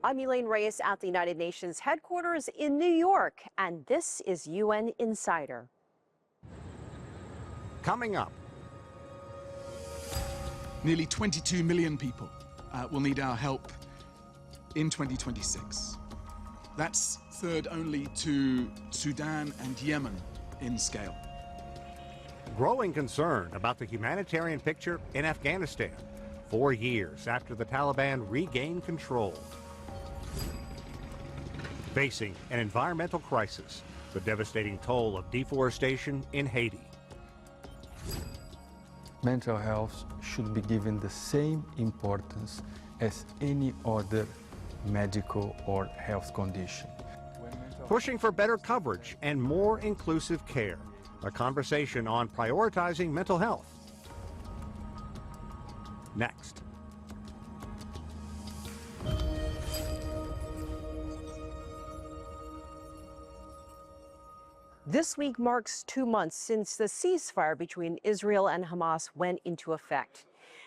I'm Elaine Reyes at the United Nations headquarters in New York, and this is UN Insider. Coming up. Nearly 22 million people will need our help in 2026. That's third only to Sudan and Yemen in scale. Growing concern about the humanitarian picture in Afghanistan 4 years after the Taliban regained control. Facing an environmental crisis, the devastating toll of deforestation in Haiti. Mental health should be given the same importance as any other medical or health condition. Pushing for better coverage and more inclusive care. A conversation on prioritizing mental health. Next. This week marks 2 months since the ceasefire between Israel and Hamas went into effect.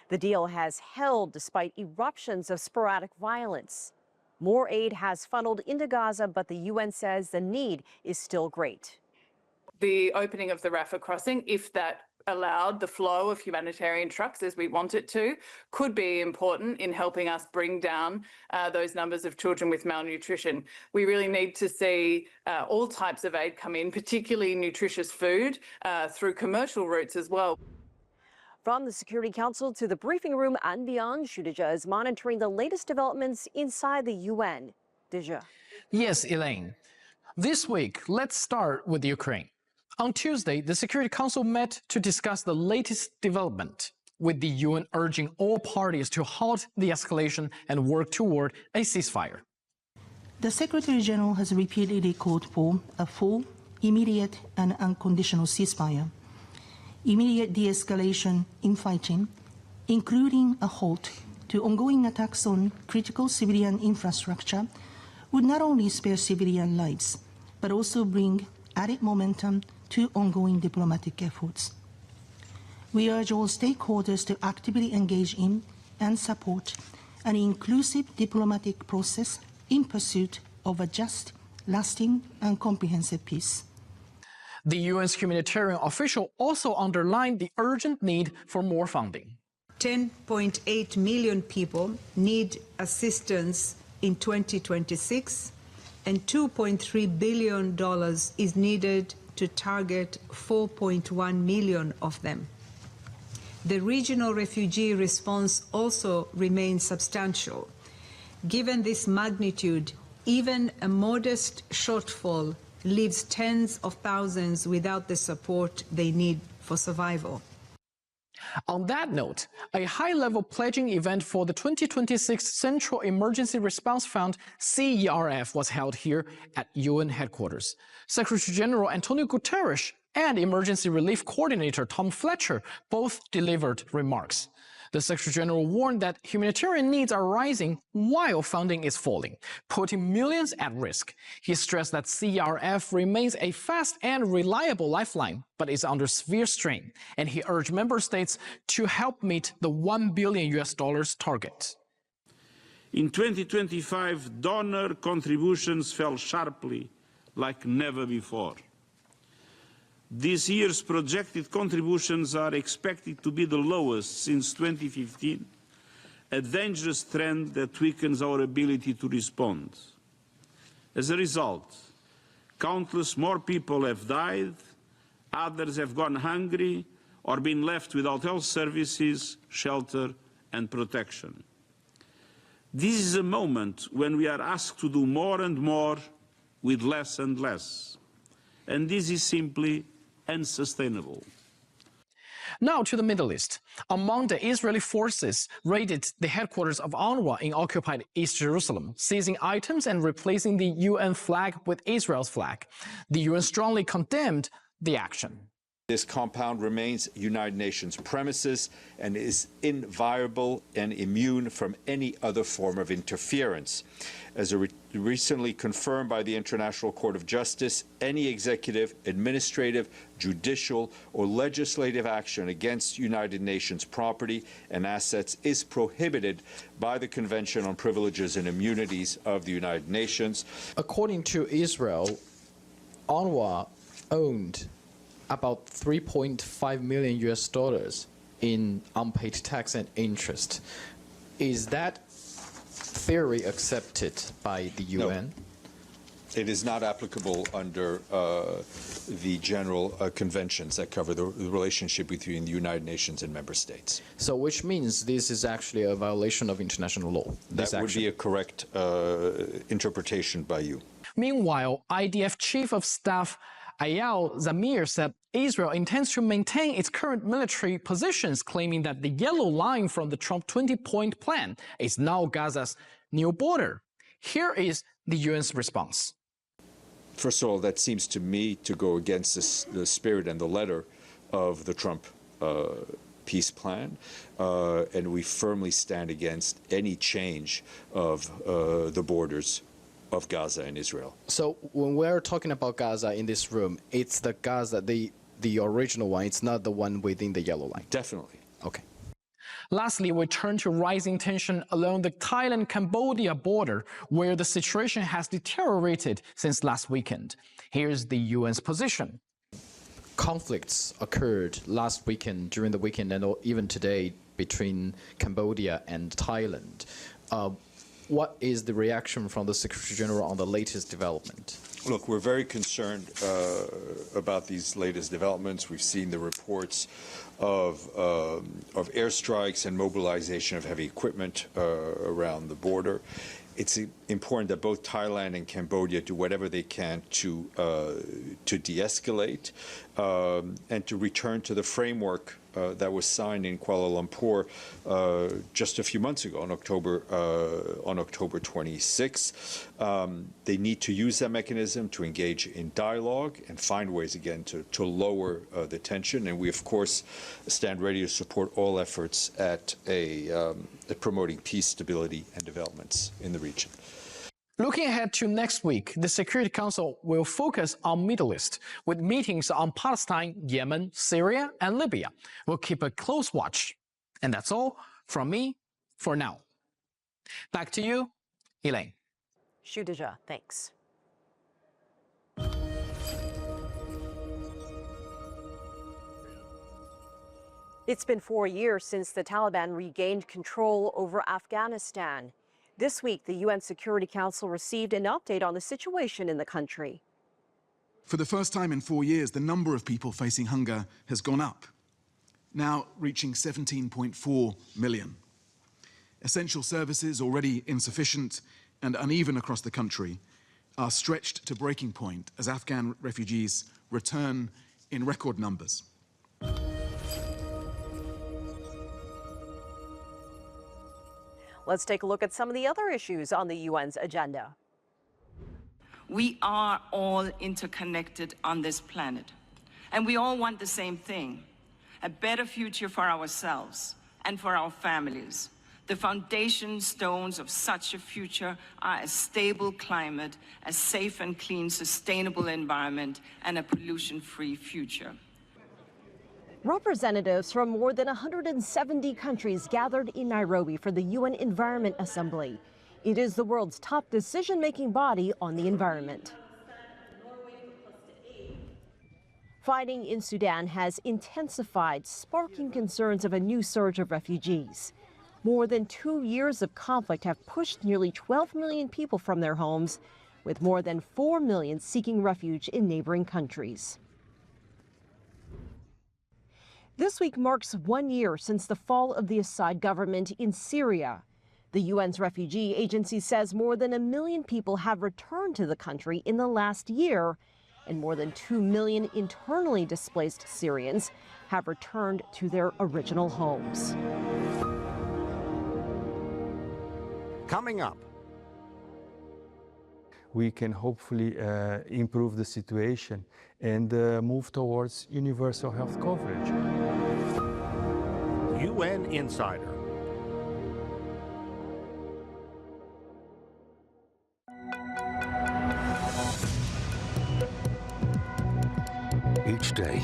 The deal has held despite eruptions of sporadic violence. More aid has funneled into Gaza, but the UN says the need is still great. The opening of the Rafah crossing, if that allowed the flow of humanitarian trucks as we want it to, could be important in helping us bring down those numbers of children with malnutrition. We really need to see all types of aid come in, particularly nutritious food, through commercial routes as well. From the Security Council to the briefing room and beyond, Shudija is monitoring the latest developments inside the UN. Deja. Yes, Elaine. This week, let's start with Ukraine. On Tuesday, the Security Council met to discuss the latest development, with the UN urging all parties to halt the escalation and work toward a ceasefire. The Secretary General has repeatedly called for a full, immediate and unconditional ceasefire, immediate de-escalation in fighting, including a halt to ongoing attacks on critical civilian infrastructure, would not only spare civilian lives, but also bring added momentum to ongoing diplomatic efforts. We urge all stakeholders to actively engage in and support an inclusive diplomatic process in pursuit of a just, lasting and comprehensive peace. The UN's humanitarian official also underlined the urgent need for more funding. 10.8 million people need assistance in 2026, and $2.3 billion is needed to target 4.1 million of them. The regional refugee response also remains substantial. Given this magnitude, even a modest shortfall leaves tens of thousands without the support they need for survival. On that note, a high-level pledging event for the 2026 Central Emergency Response Fund, CERF, was held here at UN headquarters. Secretary General Antonio Guterres and Emergency Relief Coordinator Tom Fletcher both delivered remarks. The Secretary General warned that humanitarian needs are rising while funding is falling, putting millions at risk. He stressed that CERF remains a fast and reliable lifeline, but is under severe strain, and he urged member states to help meet the $1 billion target. In 2025, donor contributions fell sharply like never before. This year's projected contributions are expected to be the lowest since 2015, a dangerous trend that weakens our ability to respond. As a result, countless more people have died, others have gone hungry or been left without health services, shelter and protection. This is a moment when we are asked to do more and more with less and less, and this is simply unsustainable. Now to the Middle East. Among the Israeli forces raided the headquarters of UNRWA in occupied East Jerusalem, seizing items and replacing the UN flag with Israel's flag. The UN strongly condemned the action. This compound remains United Nations premises and is inviolable and immune from any other form of interference. As recently confirmed by the International Court of Justice, any executive, administrative, judicial, or legislative action against United Nations property and assets is prohibited by the Convention on Privileges and Immunities of the United Nations. According to Israel, UNRWA owned about $3.5 million US in unpaid tax and interest. Is that theory accepted by the UN? No. It is not applicable under the general conventions that cover the relationship between the United Nations and member states. So which means this is actually a violation of international law. That would be a correct interpretation by you. Meanwhile, IDF Chief of Staff Eyal Zamir said Israel intends to maintain its current military positions, claiming that the yellow line from the Trump 20-point plan is now Gaza's new border. Here is the UN's response. First of all, that seems to me to go against the spirit and the letter of the Trump peace plan, and we firmly stand against any change of the borders of Gaza and Israel. So when we're talking about Gaza in this room, it's the Gaza, the original one, it's not the one within the yellow line? Definitely. Okay. Lastly, we turn to rising tension along the Thailand-Cambodia border, where the situation has deteriorated since last weekend. Here's the UN's position. Conflicts occurred last weekend, during the weekend, and even today between Cambodia and Thailand. What is the reaction from the Secretary General on the latest development? Look, we're very concerned about these latest developments. We've seen the reports of airstrikes and mobilization of heavy equipment around the border. It's important that both Thailand and Cambodia do whatever they can to de-escalate and to return to the framework that was signed in Kuala Lumpur just a few months ago, on October 26. They need to use that mechanism to engage in dialogue and find ways again to lower the tension. And we, of course, stand ready to support all efforts at promoting peace, stability, and developments in the region. Looking ahead to next week, the Security Council will focus on Middle East, with meetings on Palestine, Yemen, Syria, and Libya. We'll keep a close watch. And that's all from me for now. Back to you, Elaine. Shudaja, thanks. It's been 4 years since the Taliban regained control over Afghanistan. This week, the UN Security Council received an update on the situation in the country. For the first time in 4 years, the number of people facing hunger has gone up, now reaching 17.4 million. Essential services, already insufficient and uneven across the country, are stretched to breaking point as Afghan refugees return in record numbers. Let's take a look at some of the other issues on the UN's agenda. We are all interconnected on this planet, and we all want the same thing: a better future for ourselves and for our families. The foundation stones of such a future are a stable climate, a safe and clean, sustainable environment, and a pollution-free future. Representatives from more than 170 countries gathered in Nairobi for the UN Environment Assembly. It is the world's top decision-making body on the environment. Fighting in Sudan has intensified, sparking concerns of a new surge of refugees. More than 2 years of conflict have pushed nearly 12 million people from their homes, with more than 4 million seeking refuge in neighboring countries. This week marks 1 year since the fall of the Assad government in Syria. The UN's refugee agency says more than 1 million people have returned to the country in the last year, and more than 2 million internally displaced Syrians have returned to their original homes. Coming up, we can hopefully improve the situation and move towards universal health coverage. UN Insider. Each day,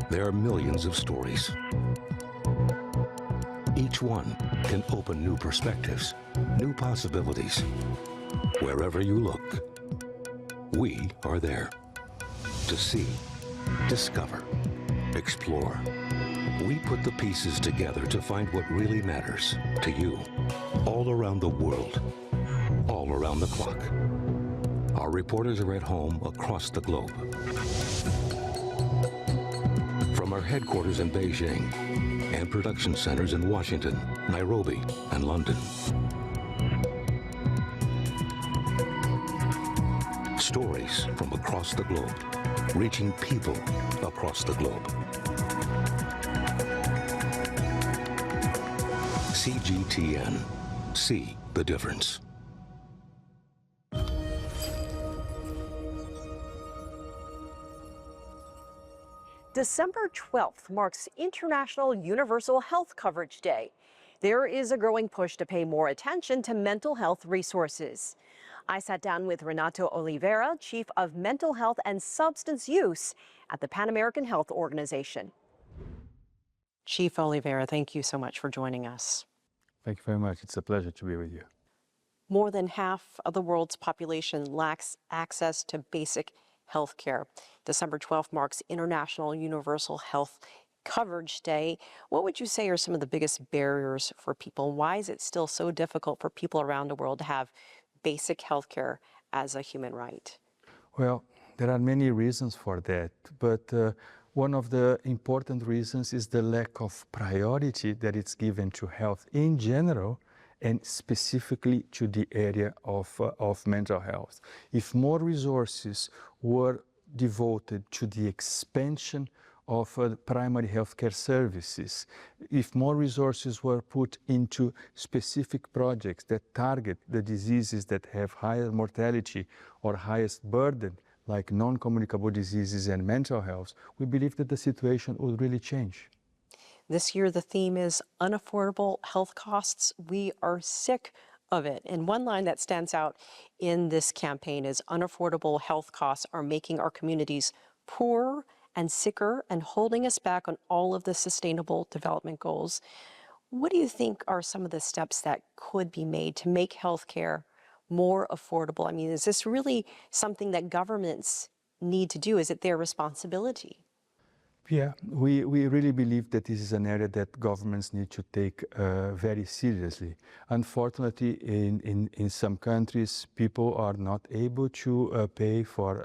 there are millions of stories. Each one can open new perspectives, new possibilities. Wherever you look, we are there to see, discover, explore. We put the pieces together to find what really matters to you, all around the world, all around the clock. Our reporters are at home across the globe. From our headquarters in Beijing and production centers in Washington, Nairobi, and London. Stories from across the globe, reaching people across the globe. CGTN. See the difference. December 12th marks International Universal Health Coverage Day. There is a growing push to pay more attention to mental health resources. I sat down with Renato Oliveira, Chief of Mental Health and Substance Use at the Pan American Health Organization. Chief Oliveira, thank you so much for joining us. Thank you very much. It's a pleasure to be with you. More than half of the world's population lacks access to basic health care. December 12th marks International Universal Health Coverage Day. What would you say are some of the biggest barriers for people? Why is it still so difficult for people around the world to have basic health care as a human right? Well, there are many reasons for that, but one of the important reasons is the lack of priority that is given to health in general and specifically to the area of mental health. If more resources were devoted to the expansion of primary healthcare services, if more resources were put into specific projects that target the diseases that have higher mortality or highest burden, like non-communicable diseases and mental health, we believe that the situation would really change. This year, the theme is unaffordable health costs. We are sick of it. And one line that stands out in this campaign is unaffordable health costs are making our communities poorer and sicker and holding us back on all of the sustainable development goals. What do you think are some of the steps that could be made to make healthcare more affordable? I mean, is this really something that governments need to do? Is it their responsibility? Yeah, we really believe that this is an area that governments need to take very seriously. Unfortunately, in some countries, people are not able to pay for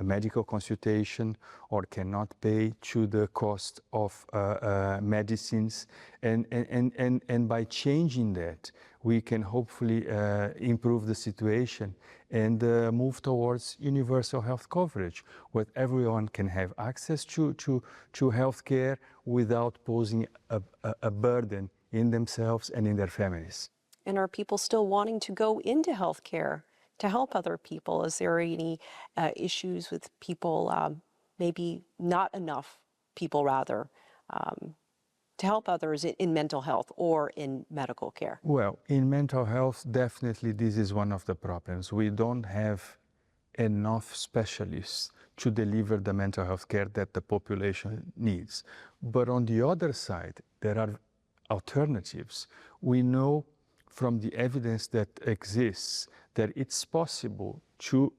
a medical consultation or cannot pay to the cost of medicines. And by changing that, we can hopefully improve the situation and move towards universal health coverage, where everyone can have access to health care without posing a burden in themselves and in their families. And are people still wanting to go into healthcare to help other people? Is there any issues with people, maybe not enough people rather, to help others in mental health or in medical care? Well, in mental health, definitely this is one of the problems. We don't have enough specialists to deliver the mental health care that the population needs. But on the other side, there are alternatives. We know from the evidence that exists that it's possible to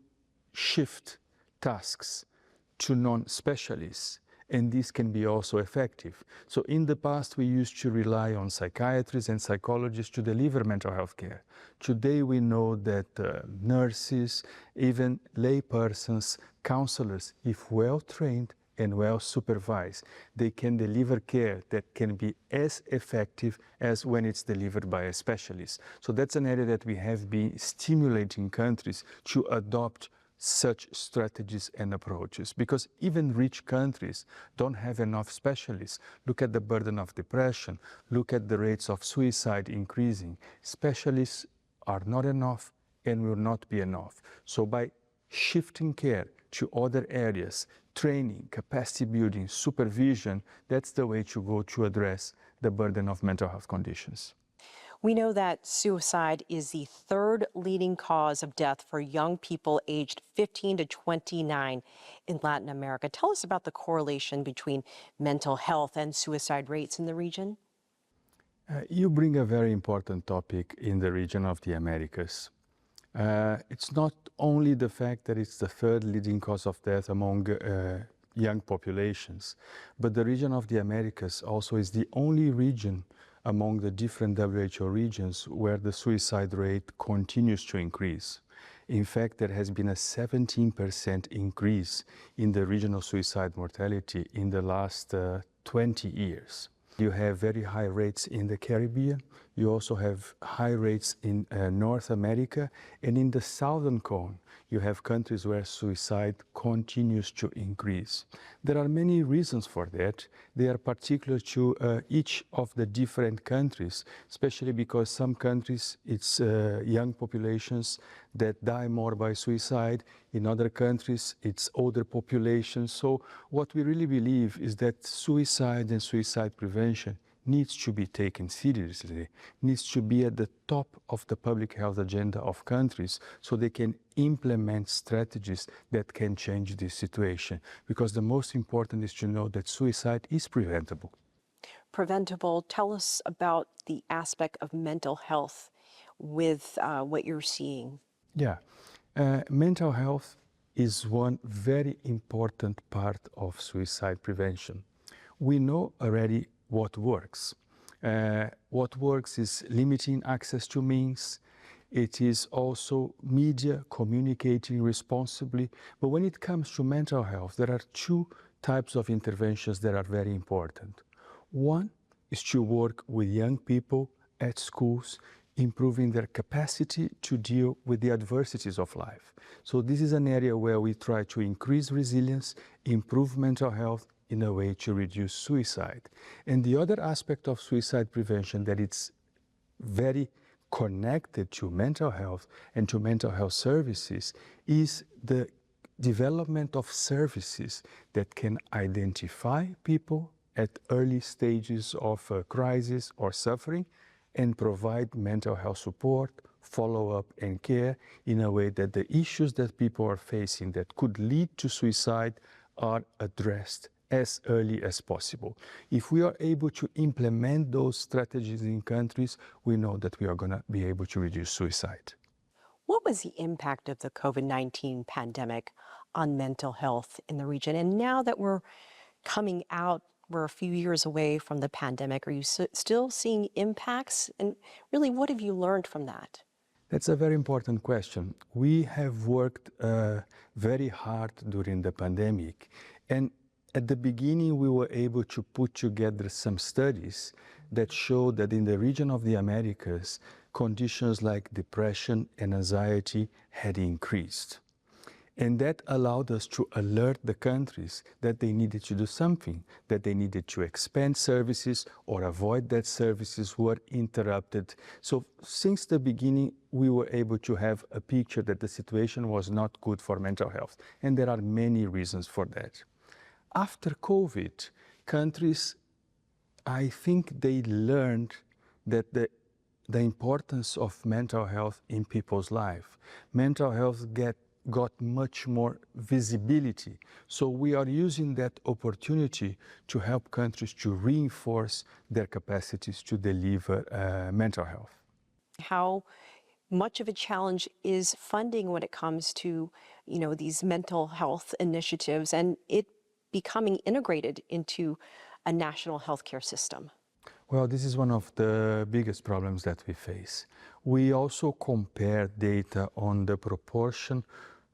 shift tasks to non-specialists, and this can be also effective. So in the past, we used to rely on psychiatrists and psychologists to deliver mental health care. Today, we know that nurses, even laypersons, counselors, if well-trained and well-supervised, they can deliver care that can be as effective as when it's delivered by a specialist. So that's an area that we have been stimulating countries to adopt such strategies and approaches, because even rich countries don't have enough specialists. Look at the burden of depression, look at the rates of suicide increasing. Specialists are not enough and will not be enough. So by shifting care to other areas, training, capacity building, supervision, that's the way to go to address the burden of mental health conditions. We know that suicide is the third leading cause of death for young people aged 15 to 29 in Latin America. Tell us about the correlation between mental health and suicide rates in the region. You bring a very important topic in the region of the Americas. It's not only the fact that it's the third leading cause of death among young populations, but the region of the Americas also is the only region among the different WHO regions where the suicide rate continues to increase. In fact, there has been a 17% increase in the regional suicide mortality in the last 20 years. You have very high rates in the Caribbean. You also have high rates in North America. And in the Southern Cone, you have countries where suicide continues to increase. There are many reasons for that. They are particular to each of the different countries, especially because some countries, it's young populations that die more by suicide. In other countries, it's older populations. So what we really believe is that suicide and suicide prevention needs to be taken seriously, needs to be at the top of the public health agenda of countries so they can implement strategies that can change this situation. Because the most important is to know that suicide is preventable. Preventable. Tell us about the aspect of mental health with what you're seeing. Yeah, mental health is one very important part of suicide prevention. We know already what works. What works is limiting access to means. It is also media communicating responsibly. But when it comes to mental health, there are two types of interventions that are very important. One is to work with young people at schools, improving their capacity to deal with the adversities of life. So this is an area where we try to increase resilience, improve mental health in a way to reduce suicide. And the other aspect of suicide prevention that it's very connected to mental health and to mental health services is the development of services that can identify people at early stages of crisis or suffering and provide mental health support, follow-up and care in a way that the issues that people are facing that could lead to suicide are addressed as early as possible. If we are able to implement those strategies in countries, we know that we are going to be able to reduce suicide. What was the impact of the COVID-19 pandemic on mental health in the region? And now that we're coming out, we're a few years away from the pandemic, are you still seeing impacts? And really, what have you learned from that? That's a very important question. We have worked very hard during the pandemic. And at the beginning, we were able to put together some studies that showed that in the region of the Americas, conditions like depression and anxiety had increased. And that allowed us to alert the countries that they needed to do something, that they needed to expand services or avoid that services were interrupted. So since the beginning, we were able to have a picture that the situation was not good for mental health. And there are many reasons for that. After COVID, countries, I think they learned that the importance of mental health in people's life. Mental health got much more visibility. So we are using that opportunity to help countries to reinforce their capacities to deliver mental health. How much of a challenge is funding when it comes to, these mental health initiatives and it becoming integrated into a national healthcare system? Well, this is one of the biggest problems that we face. We also compare data on the proportion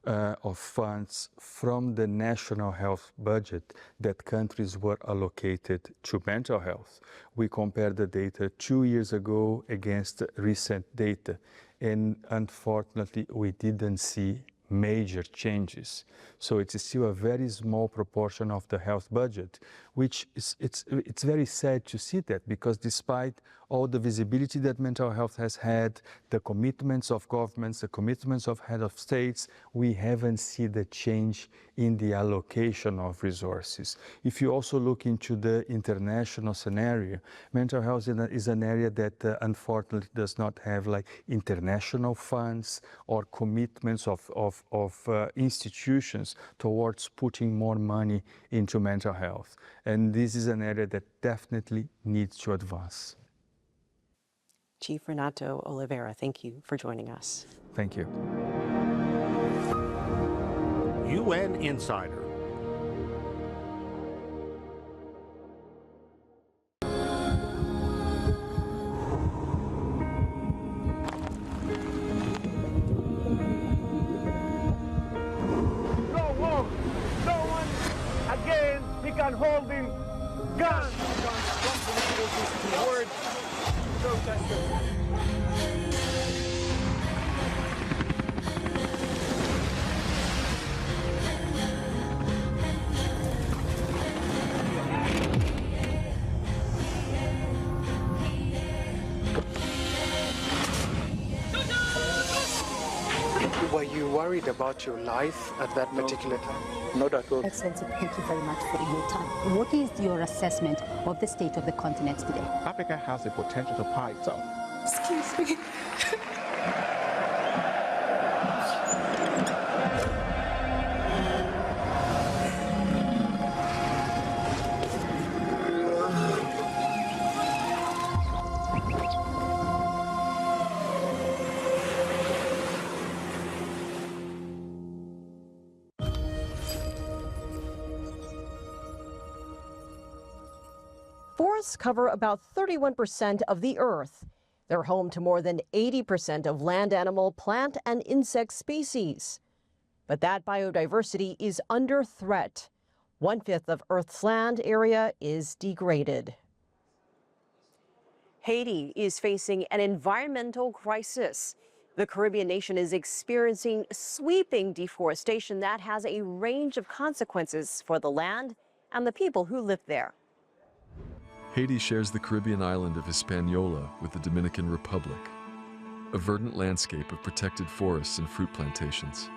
of funds from the national health budget that countries were allocated to mental health. We compared the data 2 years ago against recent data, and unfortunately, we didn't see major changes. So it's still a very small proportion of the health budget, which is, it's very sad to see that, because despite all the visibility that mental health has had, the commitments of governments, the commitments of head of states, we haven't seen the change in the allocation of resources. If you also look into the international scenario, mental health is an area that unfortunately does not have like international funds or commitments of institutions towards putting more money into mental health. And this is an area that definitely needs to advance. Chief Renato Oliveira, thank you for joining us. Thank you. UN Insider. No war, no one again began holding guns. Word protesters. Were you worried about your life at that particular time? Not at all. Excellency, thank you very much for your time. What is your assessment of the state of the continent today? Africa has the potential to power itself. Excuse me. Forests cover about 31% of the Earth. They're home to more than 80% of land animal, plant, and insect species. But that biodiversity is under threat. 1/5 of Earth's land area is degraded. Haiti is facing an environmental crisis. The Caribbean nation is experiencing sweeping deforestation that has a range of consequences for the land and the people who live there. Haiti shares the Caribbean island of Hispaniola with the Dominican Republic, a verdant landscape of protected forests and fruit plantations.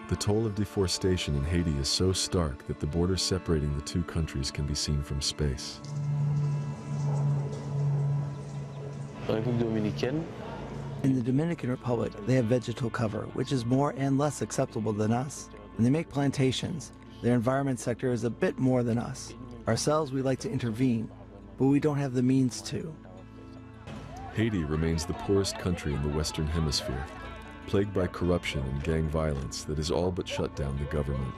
The toll of deforestation in Haiti is so stark that the border separating the two countries can be seen from space. In the Dominican Republic, they have vegetal cover, which is more and less acceptable than us. And they make plantations. Their environment sector is a bit more than us. Ourselves, we like to intervene, but we don't have the means to. Haiti remains the poorest country in the Western Hemisphere, plagued by corruption and gang violence that has all but shut down the government.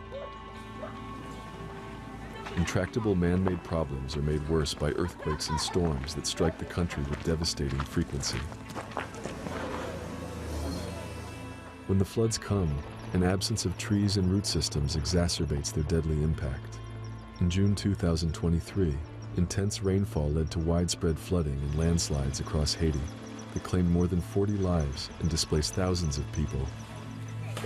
Intractable man-made problems are made worse by earthquakes and storms that strike the country with devastating frequency. When the floods come, an absence of trees and root systems exacerbates their deadly impact. In June 2023, intense rainfall led to widespread flooding and landslides across Haiti that claimed more than 40 lives and displaced thousands of people.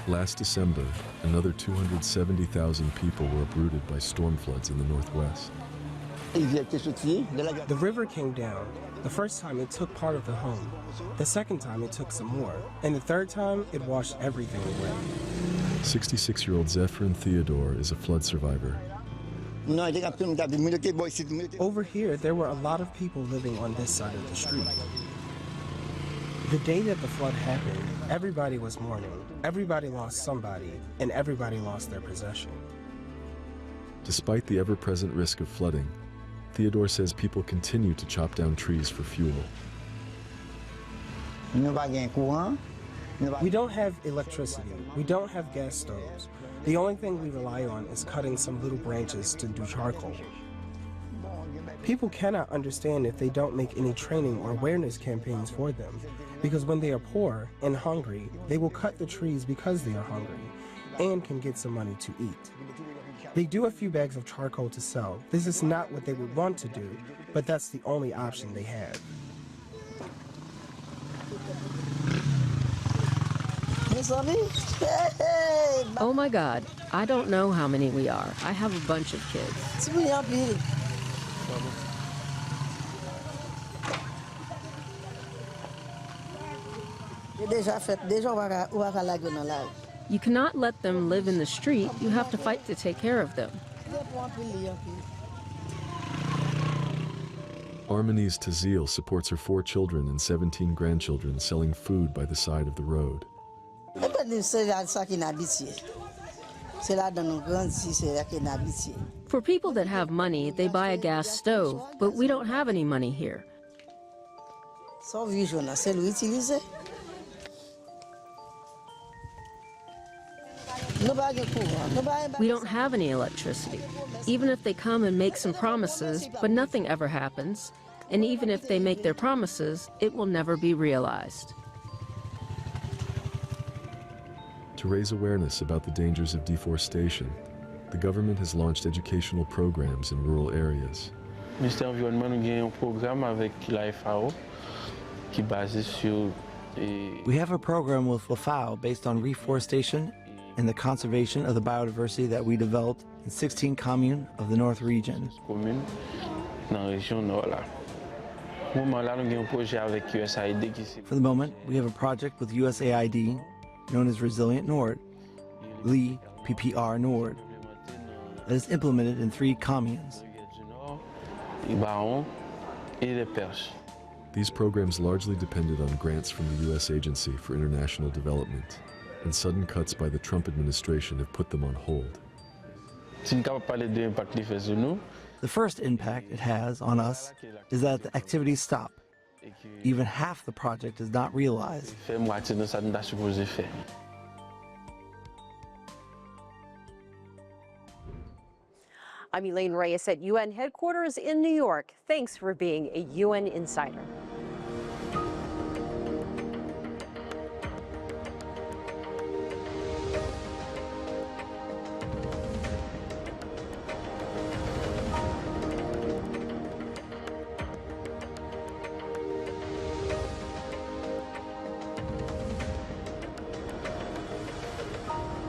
Last December, another 270,000 people were uprooted by storm floods in the northwest. The river came down. The first time it took part of the home. The second time it took some more. And the third time it washed everything away. 66-year-old Zephyrin Theodore is a flood survivor. Over here, there were a lot of people living on this side of the street. The day that the flood happened, everybody was mourning. Everybody lost somebody, and everybody lost their possession. Despite the ever-present risk of flooding, Theodore says people continue to chop down trees for fuel. We don't have electricity. We don't have gas stoves. The only thing we rely on is cutting some little branches to do charcoal. People cannot understand if they don't make any training or awareness campaigns for them, because when they are poor and hungry, they will cut the trees because they are hungry and can get some money to eat. They do a few bags of charcoal to sell. This is not what they would want to do, but that's the only option they have. Oh my God, I don't know how many we are. I have a bunch of kids. You cannot let them live in the street. You have to fight to take care of them. Armanise Tazil supports her 4 children and 17 grandchildren selling food by the side of the road. For people that have money, they buy a gas stove, but we don't have any money here. We don't have any electricity. Even if they come and make some promises, but nothing ever happens. And even if they make their promises, it will never be realized. To raise awareness about the dangers of deforestation, the government has launched educational programs in rural areas. Ministère de l'Environnement nous avons un programme avec la FAO qui est basé sur. We have a program with la FAO based on reforestation and the conservation of the biodiversity that we developed in 16 communes of the North region. Commune dans la région nord là. Pour le moment là, nous avons un projet avec USAID qui. For the moment, we have a project with USAID known as Resilient Nord, LI PPR Nord, that is implemented in 3 communes. These programs largely depended on grants from the U.S. Agency for International Development, and sudden cuts by the Trump administration have put them on hold. The first impact it has on us is that the activities stop. Even half the project is not realized. I'm Elaine Reyes at UN headquarters in New York. Thanks for being a UN Insider.